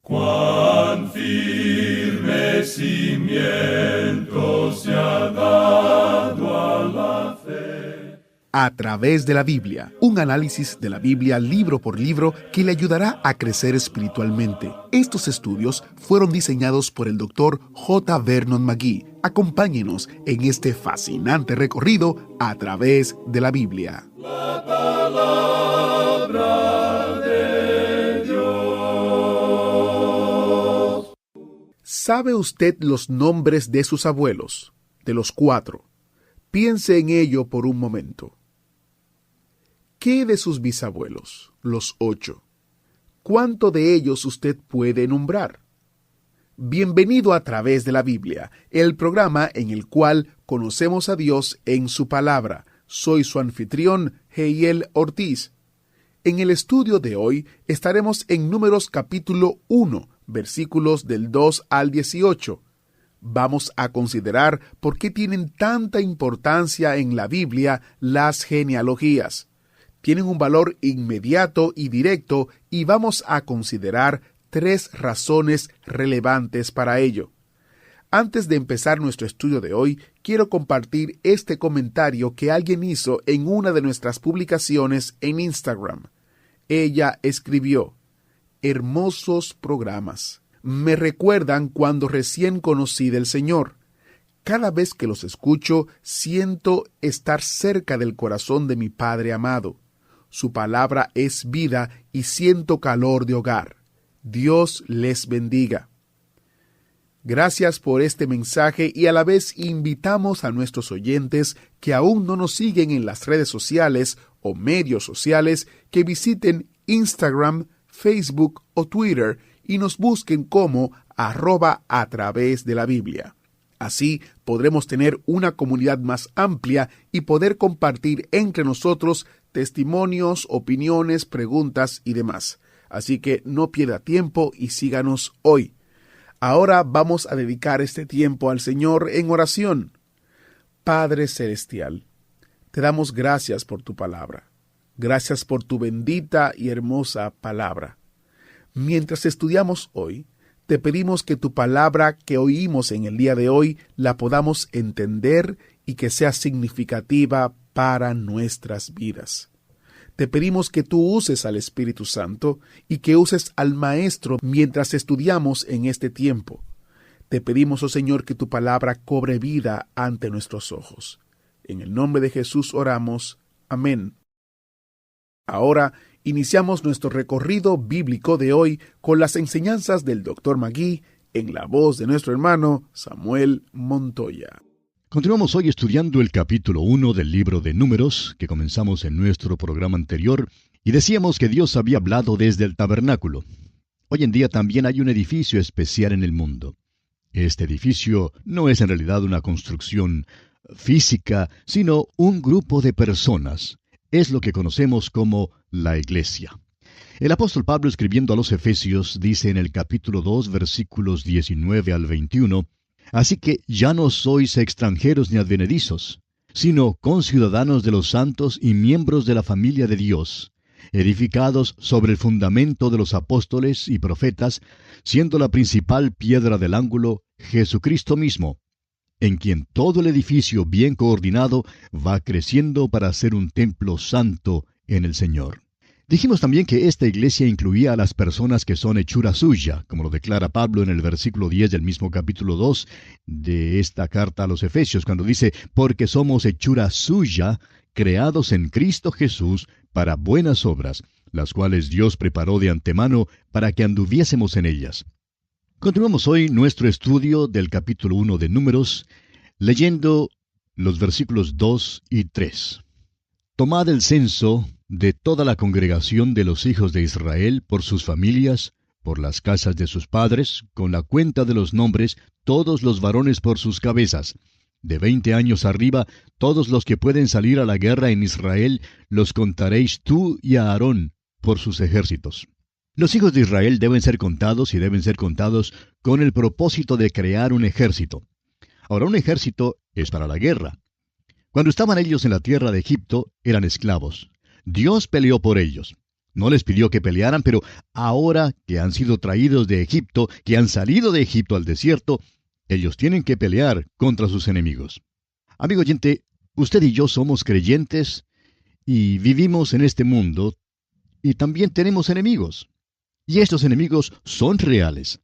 Cuán firme cimiento se ha dado a la fe. A través de la Biblia, un análisis de la Biblia libro por libro que le ayudará a crecer espiritualmente. Estos estudios fueron diseñados por el Dr. J. Vernon McGee. Acompáñenos en este fascinante recorrido a través de la Biblia. La palabra de Dios. ¿Sabe usted los nombres de sus abuelos? De los 4. Piense en ello por un momento. ¿Qué de sus bisabuelos? Los 8. ¿Cuánto de ellos usted puede nombrar? Bienvenido a través de la Biblia, el programa en el cual conocemos a Dios en su palabra. Soy su anfitrión, Heiel Ortiz. En el estudio de hoy estaremos en Números capítulo 1, versículos del 2 al 18. Vamos a considerar por qué tienen tanta importancia en la Biblia las genealogías. Tienen un valor inmediato y directo y vamos a considerar 3 razones relevantes para ello. Antes de empezar nuestro estudio de hoy, quiero compartir este comentario que alguien hizo en una de nuestras publicaciones en Instagram. Ella escribió: hermosos programas. Me recuerdan cuando recién conocí del Señor. Cada vez que los escucho, siento estar cerca del corazón de mi Padre amado. Su palabra es vida y siento calor de hogar. Dios les bendiga. Gracias por este mensaje y a la vez invitamos a nuestros oyentes que aún no nos siguen en las redes sociales o medios sociales que visiten Instagram, Facebook o Twitter y nos busquen como @a través de la Biblia. Así podremos tener una comunidad más amplia y poder compartir entre nosotros testimonios, opiniones, preguntas y demás. Así que no pierda tiempo y síganos hoy. Ahora vamos a dedicar este tiempo al Señor en oración. Padre Celestial, te damos gracias por tu palabra. Gracias por tu bendita y hermosa palabra. Mientras estudiamos hoy, te pedimos que tu palabra que oímos en el día de hoy la podamos entender y que sea significativa para nuestras vidas. Te pedimos que tú uses al Espíritu Santo y que uses al Maestro mientras estudiamos en este tiempo. Te pedimos, oh Señor, que tu palabra cobre vida ante nuestros ojos. En el nombre de Jesús oramos. Amén. Ahora iniciamos nuestro recorrido bíblico de hoy con las enseñanzas del Dr. McGee en la voz de nuestro hermano Samuel Montoya. Continuamos hoy estudiando el capítulo 1 del libro de Números, que comenzamos en nuestro programa anterior, y decíamos que Dios había hablado desde el tabernáculo. Hoy en día también hay un edificio especial en el mundo. Este edificio no es en realidad una construcción física, sino un grupo de personas. Es lo que conocemos como la Iglesia. El apóstol Pablo, escribiendo a los Efesios, dice en el capítulo 2, versículos 19 al 21, «Así que ya no sois extranjeros ni advenedizos, sino conciudadanos de los santos y miembros de la familia de Dios, edificados sobre el fundamento de los apóstoles y profetas, siendo la principal piedra del ángulo Jesucristo mismo, en quien todo el edificio bien coordinado va creciendo para ser un templo santo en el Señor». Dijimos también que esta iglesia incluía a las personas que son hechura suya, como lo declara Pablo en el versículo 10 del mismo capítulo 2 de esta carta a los Efesios, cuando dice, «Porque somos hechura suya, creados en Cristo Jesús para buenas obras, las cuales Dios preparó de antemano para que anduviésemos en ellas». Continuamos hoy nuestro estudio del capítulo 1 de Números, leyendo los versículos 2 y 3. «Tomad el censo de toda la congregación de los hijos de Israel por sus familias, por las casas de sus padres, con la cuenta de los nombres, todos los varones por sus cabezas. De 20 años arriba, todos los que pueden salir a la guerra en Israel, los contaréis tú y a Aarón por sus ejércitos». Los hijos de Israel deben ser contados y deben ser contados con el propósito de crear un ejército. Ahora, un ejército es para la guerra. Cuando estaban ellos en la tierra de Egipto, eran esclavos. Dios peleó por ellos. No les pidió que pelearan, pero ahora que han sido traídos de Egipto, que han salido de Egipto al desierto, ellos tienen que pelear contra sus enemigos. Amigo oyente, usted y yo somos creyentes y vivimos en este mundo y también tenemos enemigos. Y estos enemigos son reales.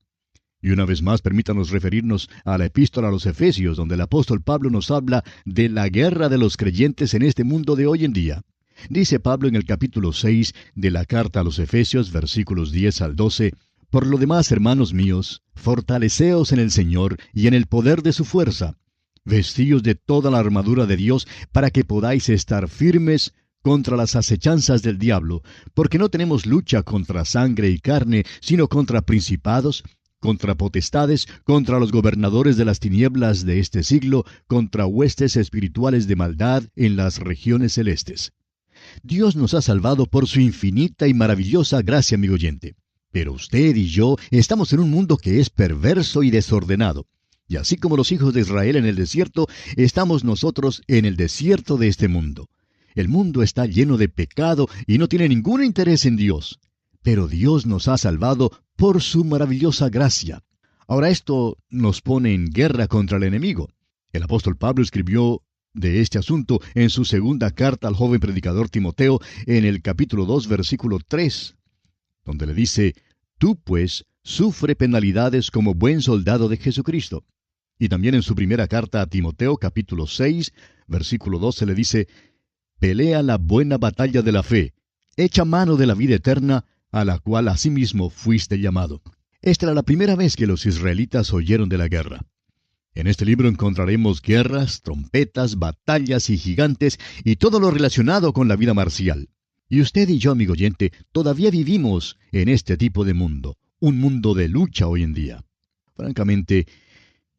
Y una vez más, permítanos referirnos a la epístola a los Efesios, donde el apóstol Pablo nos habla de la guerra de los creyentes en este mundo de hoy en día. Dice Pablo en el capítulo 6 de la carta a los Efesios, versículos 10 al 12, «Por lo demás, hermanos míos, fortaleceos en el Señor y en el poder de su fuerza. Vestíos de toda la armadura de Dios para que podáis estar firmes contra las acechanzas del diablo, porque no tenemos lucha contra sangre y carne, sino contra principados, contra potestades, contra los gobernadores de las tinieblas de este siglo, contra huestes espirituales de maldad en las regiones celestes». Dios nos ha salvado por su infinita y maravillosa gracia, amigo oyente. Pero usted y yo estamos en un mundo que es perverso y desordenado. Y así como los hijos de Israel en el desierto, estamos nosotros en el desierto de este mundo. El mundo está lleno de pecado y no tiene ningún interés en Dios. Pero Dios nos ha salvado por su maravillosa gracia. Ahora esto nos pone en guerra contra el enemigo. El apóstol Pablo escribió de este asunto en su segunda carta al joven predicador Timoteo en el capítulo 2, versículo 3, donde le dice, «Tú, pues, sufre penalidades como buen soldado de Jesucristo». Y también en su primera carta a Timoteo, capítulo 6, versículo 12, le dice, «Pelea la buena batalla de la fe, echa mano de la vida eterna, a la cual asimismo fuiste llamado». Esta era la primera vez que los israelitas oyeron de la guerra. En este libro encontraremos guerras, trompetas, batallas y gigantes y todo lo relacionado con la vida marcial. Y usted y yo, amigo oyente, todavía vivimos en este tipo de mundo, un mundo de lucha hoy en día. Francamente,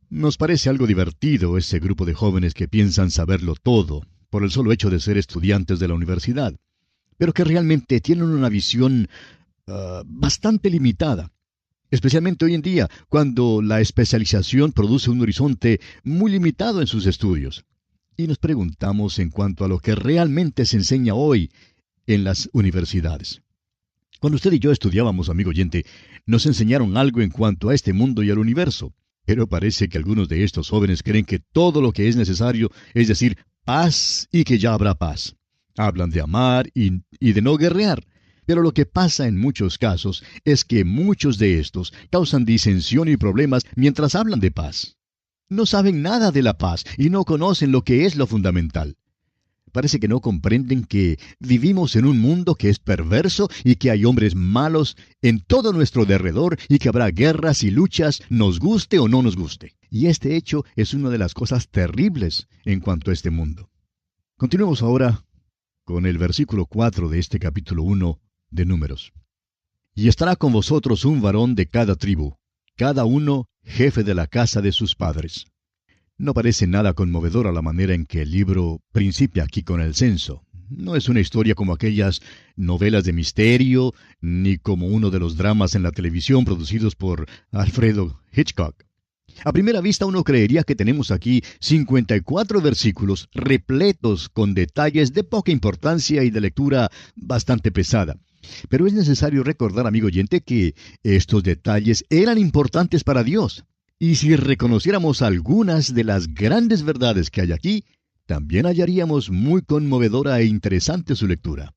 nos parece algo divertido ese grupo de jóvenes que piensan saberlo todo, por el solo hecho de ser estudiantes de la universidad, pero que realmente tienen una visión bastante limitada. Especialmente hoy en día, cuando la especialización produce un horizonte muy limitado en sus estudios. Y nos preguntamos en cuanto a lo que realmente se enseña hoy en las universidades. Cuando usted y yo estudiábamos, amigo oyente, nos enseñaron algo en cuanto a este mundo y al universo. Pero parece que algunos de estos jóvenes creen que todo lo que es necesario es decir paz y que ya habrá paz. Hablan de amar y de no guerrear. Pero lo que pasa en muchos casos es que muchos de estos causan disensión y problemas mientras hablan de paz. No saben nada de la paz y no conocen lo que es lo fundamental. Parece que no comprenden que vivimos en un mundo que es perverso y que hay hombres malos en todo nuestro derredor y que habrá guerras y luchas, nos guste o no nos guste. Y este hecho es una de las cosas terribles en cuanto a este mundo. Continuemos ahora con el versículo 4 de este capítulo 1 de Números. «Y estará con vosotros un varón de cada tribu, cada uno jefe de la casa de sus padres». No parece nada conmovedora la manera en que el libro principia aquí con el censo. No es una historia como aquellas novelas de misterio, ni como uno de los dramas en la televisión producidos por Alfredo Hitchcock. A primera vista uno creería que tenemos aquí 54 versículos repletos con detalles de poca importancia y de lectura bastante pesada. Pero es necesario recordar, amigo oyente, que estos detalles eran importantes para Dios. Y si reconociéramos algunas de las grandes verdades que hay aquí, también hallaríamos muy conmovedora e interesante su lectura.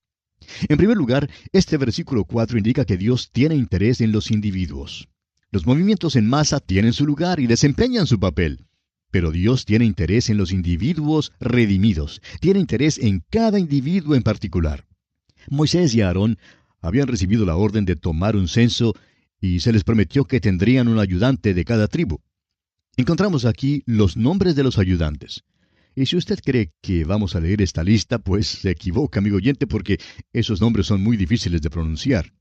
En primer lugar, este versículo 4 indica que Dios tiene interés en los individuos. Los movimientos en masa tienen su lugar y desempeñan su papel. Pero Dios tiene interés en los individuos redimidos. Tiene interés en cada individuo en particular. Moisés y Aarón habían recibido la orden de tomar un censo y se les prometió que tendrían un ayudante de cada tribu. Encontramos aquí los nombres de los ayudantes. Y si usted cree que vamos a leer esta lista, pues se equivoca, amigo oyente, porque esos nombres son muy difíciles de pronunciar.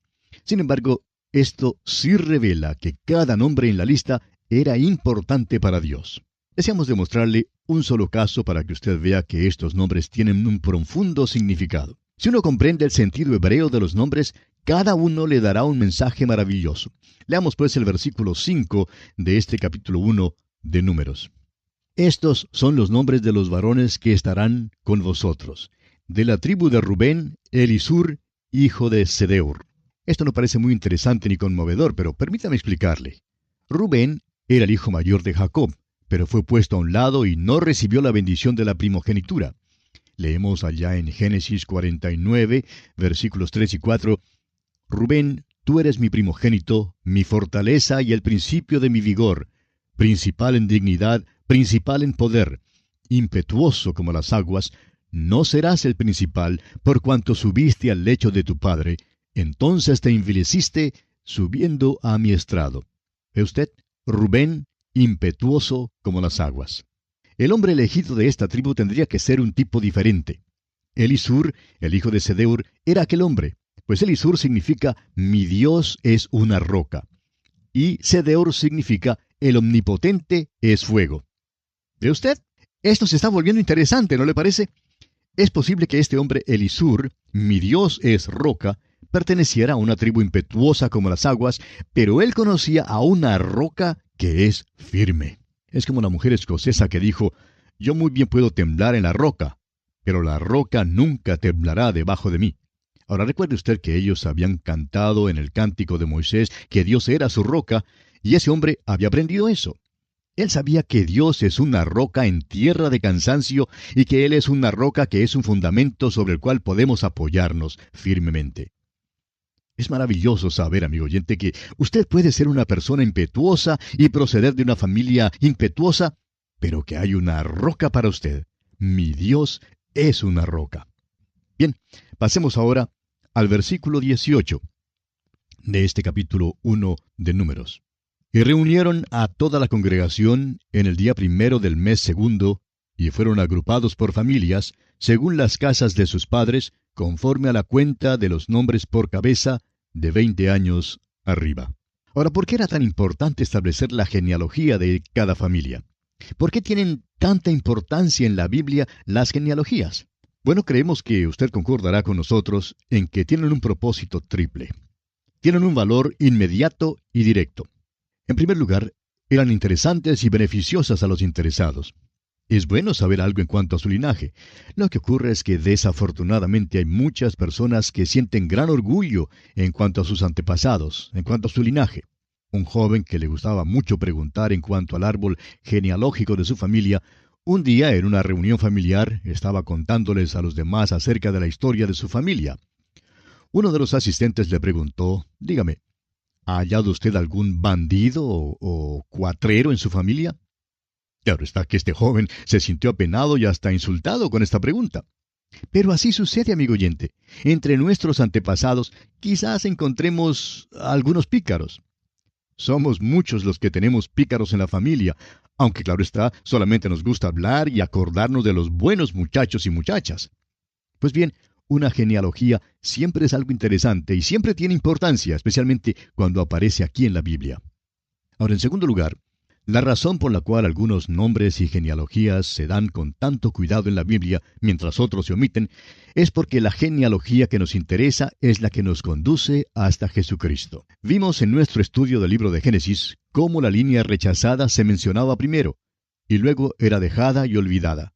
Sin embargo, esto sí revela que cada nombre en la lista era importante para Dios. Deseamos demostrarle un solo caso para que usted vea que estos nombres tienen un profundo significado. Si uno comprende el sentido hebreo de los nombres, cada uno le dará un mensaje maravilloso. Leamos pues el versículo 5 de este capítulo 1 de Números. Estos son los nombres de los varones que estarán con vosotros. De la tribu de Rubén, Elisur, hijo de Sedeur. Esto no parece muy interesante ni conmovedor, pero permítame explicarle. Rubén era el hijo mayor de Jacob, pero fue puesto a un lado y no recibió la bendición de la primogenitura. Leemos allá en Génesis 49, versículos 3 y 4, Rubén, tú eres mi primogénito, mi fortaleza y el principio de mi vigor, principal en dignidad, principal en poder, impetuoso como las aguas, no serás el principal, por cuanto subiste al lecho de tu padre, entonces te envileciste subiendo a mi estrado. ¿Ve usted? Rubén, impetuoso como las aguas. El hombre elegido de esta tribu tendría que ser un tipo diferente. Elisur, el hijo de Sedeur, era aquel hombre, pues Elisur significa mi Dios es una roca, y Sedeur significa el omnipotente es fuego. ¿Ve usted? Esto se está volviendo interesante, ¿no le parece? Es posible que este hombre Elisur, mi Dios es roca, perteneciera a una tribu impetuosa como las aguas, pero él conocía a una roca que es firme. Es como una mujer escocesa que dijo, yo muy bien puedo temblar en la roca, pero la roca nunca temblará debajo de mí. Ahora recuerde usted que ellos habían cantado en el cántico de Moisés que Dios era su roca, y ese hombre había aprendido eso. Él sabía que Dios es una roca en tierra de cansancio y que Él es una roca que es un fundamento sobre el cual podemos apoyarnos firmemente. Es maravilloso saber, amigo oyente, que usted puede ser una persona impetuosa y proceder de una familia impetuosa, pero que hay una roca para usted. Mi Dios es una roca. Bien, pasemos ahora al versículo 18 de este capítulo 1 de Números. Y reunieron a toda la congregación en el día primero del mes segundo, y fueron agrupados por familias, según las casas de sus padres, conforme a la cuenta de los nombres por cabeza, de 20 años arriba. Ahora, ¿por qué era tan importante establecer la genealogía de cada familia? ¿Por qué tienen tanta importancia en la Biblia las genealogías? Bueno, creemos que usted concordará con nosotros en que tienen un propósito triple. Tienen un valor inmediato y directo. En primer lugar, eran interesantes y beneficiosas a los interesados. Es bueno saber algo en cuanto a su linaje. Lo que ocurre es que desafortunadamente hay muchas personas que sienten gran orgullo en cuanto a sus antepasados, en cuanto a su linaje. Un joven que le gustaba mucho preguntar en cuanto al árbol genealógico de su familia, un día en una reunión familiar estaba contándoles a los demás acerca de la historia de su familia. Uno de los asistentes le preguntó, dígame, ¿ha hallado usted algún bandido o cuatrero en su familia? Claro está que este joven se sintió apenado y hasta insultado con esta pregunta. Pero así sucede, amigo oyente. Entre nuestros antepasados quizás encontremos algunos pícaros. Somos muchos los que tenemos pícaros en la familia, aunque claro está, solamente nos gusta hablar y acordarnos de los buenos muchachos y muchachas. Pues bien, una genealogía siempre es algo interesante y siempre tiene importancia, especialmente cuando aparece aquí en la Biblia. Ahora, en segundo lugar, la razón por la cual algunos nombres y genealogías se dan con tanto cuidado en la Biblia, mientras otros se omiten, es porque la genealogía que nos interesa es la que nos conduce hasta Jesucristo. Vimos en nuestro estudio del libro de Génesis cómo la línea rechazada se mencionaba primero, y luego era dejada y olvidada.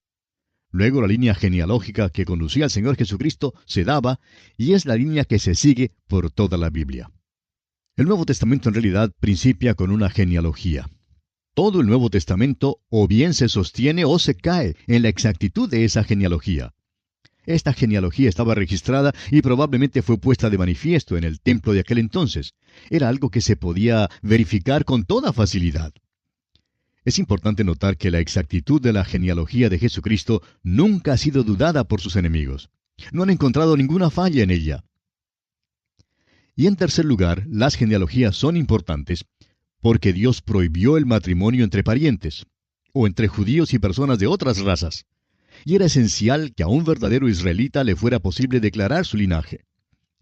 Luego la línea genealógica que conducía al Señor Jesucristo se daba, y es la línea que se sigue por toda la Biblia. El Nuevo Testamento en realidad principia con una genealogía. Todo el Nuevo Testamento o bien se sostiene o se cae en la exactitud de esa genealogía. Esta genealogía estaba registrada y probablemente fue puesta de manifiesto en el templo de aquel entonces. Era algo que se podía verificar con toda facilidad. Es importante notar que la exactitud de la genealogía de Jesucristo nunca ha sido dudada por sus enemigos. No han encontrado ninguna falla en ella. Y en tercer lugar, las genealogías son importantes porque Dios prohibió el matrimonio entre parientes, o entre judíos y personas de otras razas. Y era esencial que a un verdadero israelita le fuera posible declarar su linaje.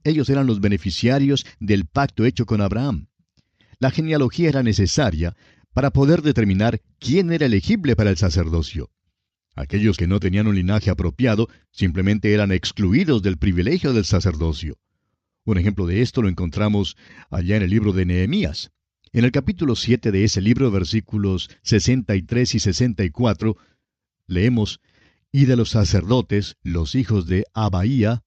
Ellos eran los beneficiarios del pacto hecho con Abraham. La genealogía era necesaria para poder determinar quién era elegible para el sacerdocio. Aquellos que no tenían un linaje apropiado simplemente eran excluidos del privilegio del sacerdocio. Un ejemplo de esto lo encontramos allá en el libro de Nehemías. En el capítulo 7 de ese libro, versículos 63 y 64, leemos, «Y de los sacerdotes, los hijos de Abaía,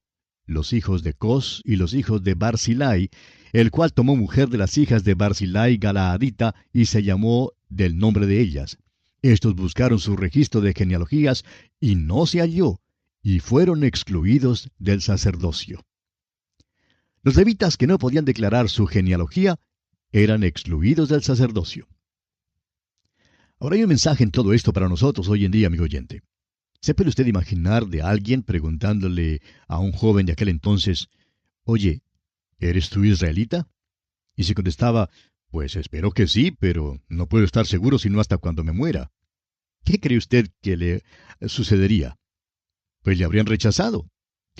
los hijos de Cos y los hijos de Barzilai, el cual tomó mujer de las hijas de Barzilai Galaadita y se llamó del nombre de ellas. Estos buscaron su registro de genealogías y no se halló, y fueron excluidos del sacerdocio. Los levitas que no podían declarar su genealogía eran excluidos del sacerdocio. Ahora hay un mensaje en todo esto para nosotros hoy en día, amigo oyente. ¿Se puede usted imaginar de alguien preguntándole a un joven de aquel entonces, oye, ¿eres tú israelita? Y si contestaba, pues espero que sí, pero no puedo estar seguro sino hasta cuando me muera. ¿Qué cree usted que le sucedería? Pues le habrían rechazado.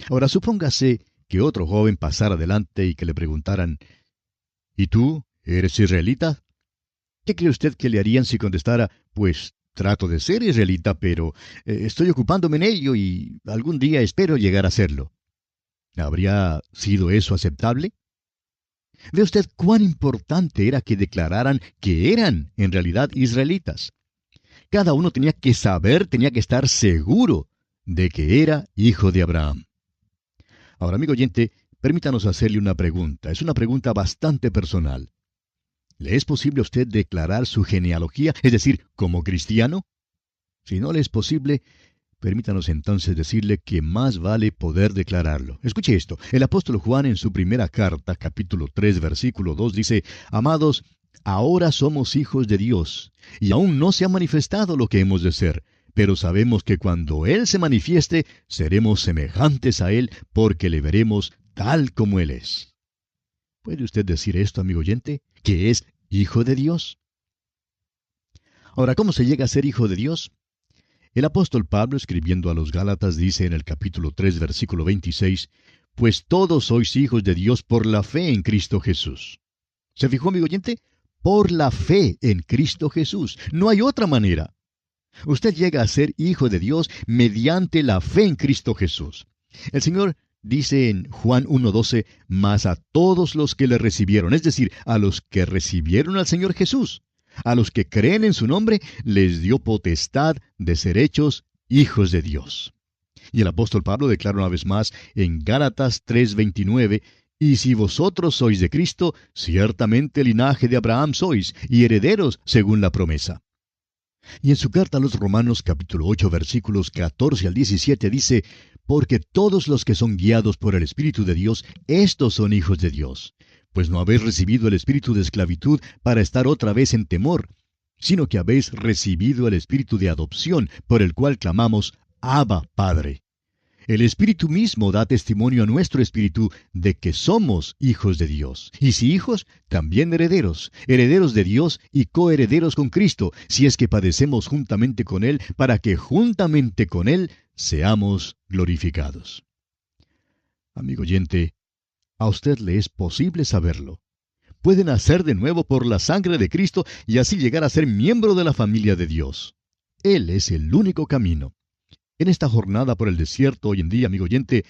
Ahora supóngase que otro joven pasara adelante y que le preguntaran, ¿y tú eres israelita? ¿Qué cree usted que le harían si contestara, pues trato de ser israelita, pero estoy ocupándome en ello y algún día espero llegar a serlo? ¿Habría sido eso aceptable? ¿Ve usted cuán importante era que declararan que eran en realidad israelitas? Cada uno tenía que saber, tenía que estar seguro de que era hijo de Abraham. Ahora, amigo oyente, permítanos hacerle una pregunta. Es una pregunta bastante personal. ¿Le es posible a usted declarar su genealogía, es decir, como cristiano? Si no le es posible, permítanos entonces decirle que más vale poder declararlo. Escuche esto. El apóstol Juan en su primera carta, capítulo 3, versículo 2, dice, Amados, ahora somos hijos de Dios, y aún no se ha manifestado lo que hemos de ser, pero sabemos que cuando Él se manifieste, seremos semejantes a Él, porque le veremos tal como Él es. ¿Puede usted decir esto, amigo oyente, que es hijo de Dios? Ahora, ¿cómo se llega a ser hijo de Dios? El apóstol Pablo, escribiendo a los Gálatas, dice en el capítulo 3, versículo 26, Pues todos sois hijos de Dios por la fe en Cristo Jesús. ¿Se fijó, amigo oyente? Por la fe en Cristo Jesús. No hay otra manera. Usted llega a ser hijo de Dios mediante la fe en Cristo Jesús. El Señor dice en Juan 1:12, mas a todos los que le recibieron, es decir, a los que recibieron al Señor Jesús, a los que creen en su nombre, les dio potestad de ser hechos hijos de Dios. Y el apóstol Pablo declara una vez más en Gálatas 3:29, y si vosotros sois de Cristo, ciertamente linaje de Abraham sois, y herederos según la promesa. Y en su carta a los Romanos capítulo 8 versículos 14 al 17 dice, Porque todos los que son guiados por el Espíritu de Dios, estos son hijos de Dios. Pues no habéis recibido el espíritu de esclavitud para estar otra vez en temor, sino que habéis recibido el espíritu de adopción, por el cual clamamos, Abba, Padre. El Espíritu mismo da testimonio a nuestro espíritu de que somos hijos de Dios. Y si hijos, también herederos, herederos de Dios y coherederos con Cristo, si es que padecemos juntamente con Él, para que juntamente con Él seamos glorificados. Amigo oyente, a usted le es posible saberlo. Puede nacer de nuevo por la sangre de Cristo y así llegar a ser miembro de la familia de Dios. Él es el único camino. En esta jornada por el desierto hoy en día, amigo oyente,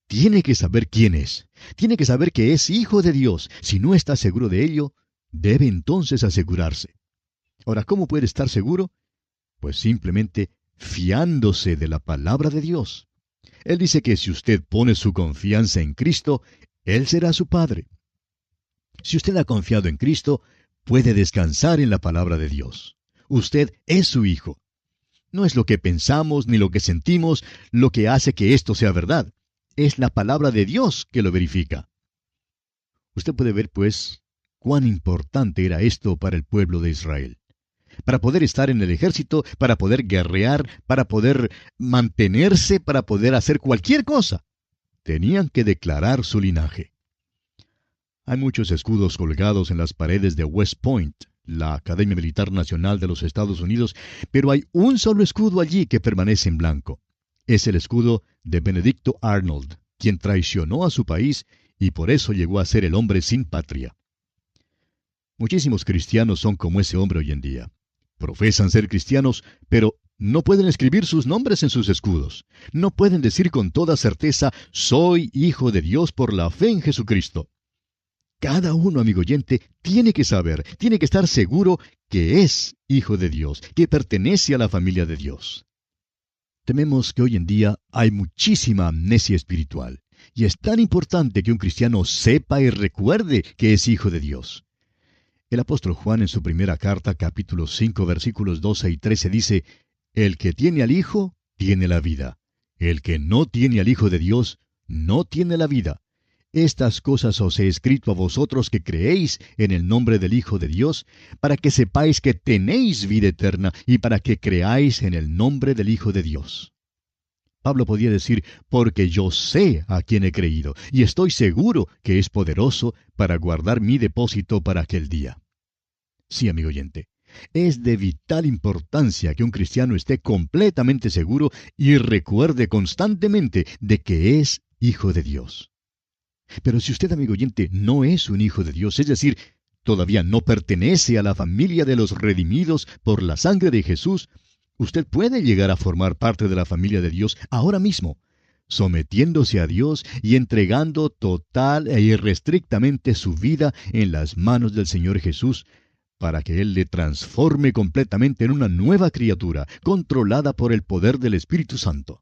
tiene que saber quién es. Tiene que saber que es hijo de Dios. Si no está seguro de ello, debe entonces asegurarse. Ahora, ¿cómo puede estar seguro? Pues simplemente fiándose de la palabra de Dios. Él dice que si usted pone su confianza en Cristo, Él será su Padre. Si usted ha confiado en Cristo, puede descansar en la palabra de Dios. Usted es su hijo. No es lo que pensamos ni lo que sentimos lo que hace que esto sea verdad. Es la palabra de Dios que lo verifica. Usted puede ver, pues, cuán importante era esto para el pueblo de Israel. Para poder estar en el ejército, para poder guerrear, para poder mantenerse, para poder hacer cualquier cosa, tenían que declarar su linaje. Hay muchos escudos colgados en las paredes de West Point, la Academia Militar Nacional de los Estados Unidos, pero hay un solo escudo allí que permanece en blanco. Es el escudo de Benedicto Arnold, quien traicionó a su país y por eso llegó a ser el hombre sin patria. Muchísimos cristianos son como ese hombre hoy en día. Profesan ser cristianos, pero no pueden escribir sus nombres en sus escudos. No pueden decir con toda certeza, soy hijo de Dios por la fe en Jesucristo. Cada uno, amigo oyente, tiene que saber, tiene que estar seguro que es hijo de Dios, que pertenece a la familia de Dios. Tememos que hoy en día hay muchísima amnesia espiritual, Y es tan importante que un cristiano sepa y recuerde que es hijo de Dios. El apóstol Juan en su primera carta, capítulo 5, versículos 12 y 13 dice, «El que tiene al Hijo, tiene la vida. El que no tiene al Hijo de Dios, no tiene la vida. Estas cosas os he escrito a vosotros que creéis en el nombre del Hijo de Dios, para que sepáis que tenéis vida eterna y para que creáis en el nombre del Hijo de Dios». Pablo podía decir, porque yo sé a quién he creído, y estoy seguro que es poderoso para guardar mi depósito para aquel día. Sí, amigo oyente, es de vital importancia que un cristiano esté completamente seguro y recuerde constantemente de que es hijo de Dios. Pero si usted, amigo oyente, no es un hijo de Dios, es decir, todavía no pertenece a la familia de los redimidos por la sangre de Jesús, usted puede llegar a formar parte de la familia de Dios ahora mismo, sometiéndose a Dios y entregando total e irrestrictamente su vida en las manos del Señor Jesús, para que Él le transforme completamente en una nueva criatura, controlada por el poder del Espíritu Santo.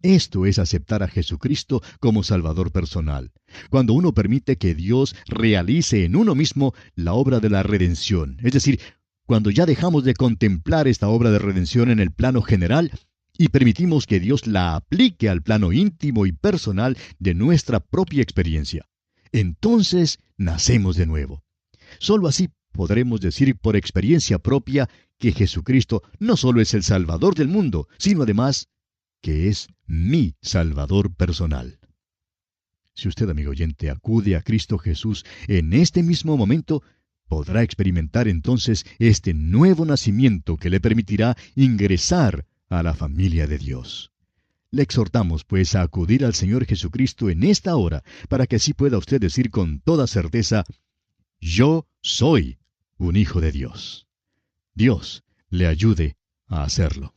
Esto es aceptar a Jesucristo como Salvador personal, cuando uno permite que Dios realice en uno mismo la obra de la redención, es decir, cuando ya dejamos de contemplar esta obra de redención en el plano general y permitimos que Dios la aplique al plano íntimo y personal de nuestra propia experiencia. Entonces nacemos de nuevo. Solo así podremos decir por experiencia propia que Jesucristo no solo es el Salvador del mundo, sino además que es mi Salvador personal. Si usted, amigo oyente, acude a Cristo Jesús en este mismo momento, podrá experimentar entonces este nuevo nacimiento que le permitirá ingresar a la familia de Dios. Le exhortamos, pues, a acudir al Señor Jesucristo en esta hora, para que así pueda usted decir con toda certeza, «Yo soy un hijo de Dios». Dios le ayude a hacerlo.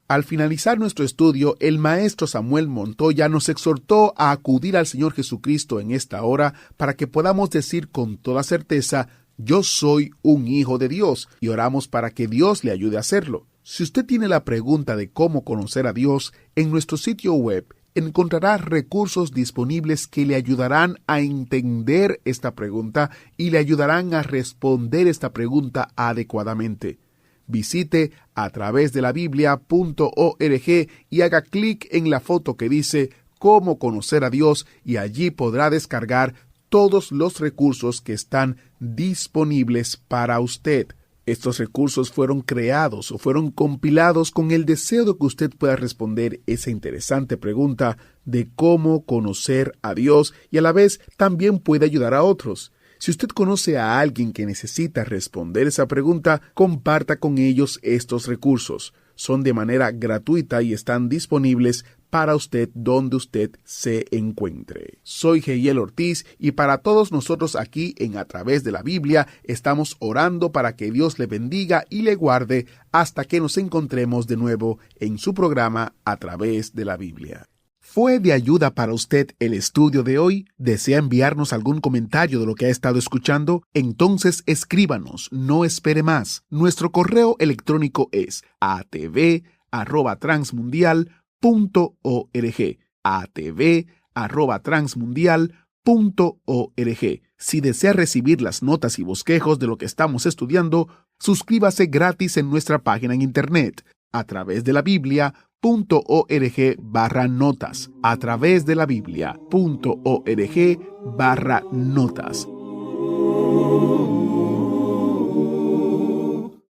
Al finalizar nuestro estudio, el maestro Samuel Montoya nos exhortó a acudir al Señor Jesucristo en esta hora para que podamos decir con toda certeza, yo soy un hijo de Dios, y oramos para que Dios le ayude a hacerlo. Si usted tiene la pregunta de cómo conocer a Dios, en nuestro sitio web encontrará recursos disponibles que le ayudarán a entender esta pregunta y le ayudarán a responder esta pregunta adecuadamente. Visite atravesdelabiblia.org y haga clic en la foto que dice «Cómo conocer a Dios» y allí podrá descargar todos los recursos que están disponibles para usted. Estos recursos fueron creados o fueron compilados con el deseo de que usted pueda responder esa interesante pregunta de cómo conocer a Dios y a la vez también puede ayudar a otros. Si usted conoce a alguien que necesita responder esa pregunta, comparta con ellos estos recursos. Son de manera gratuita y están disponibles para usted donde usted se encuentre. Soy Jehiel Ortiz y para todos nosotros aquí en A Través de la Biblia estamos orando para que Dios le bendiga y le guarde hasta que nos encontremos de nuevo en su programa A Través de la Biblia. ¿Fue de ayuda para usted el estudio de hoy? ¿Desea enviarnos algún comentario de lo que ha estado escuchando? Entonces escríbanos, no espere más. Nuestro correo electrónico es atv@transmundial.org. atv@transmundial.org. Si desea recibir las notas y bosquejos de lo que estamos estudiando, suscríbase gratis en nuestra página en internet, a través de la Biblia.org/notas, a través de la Biblia.org/notas.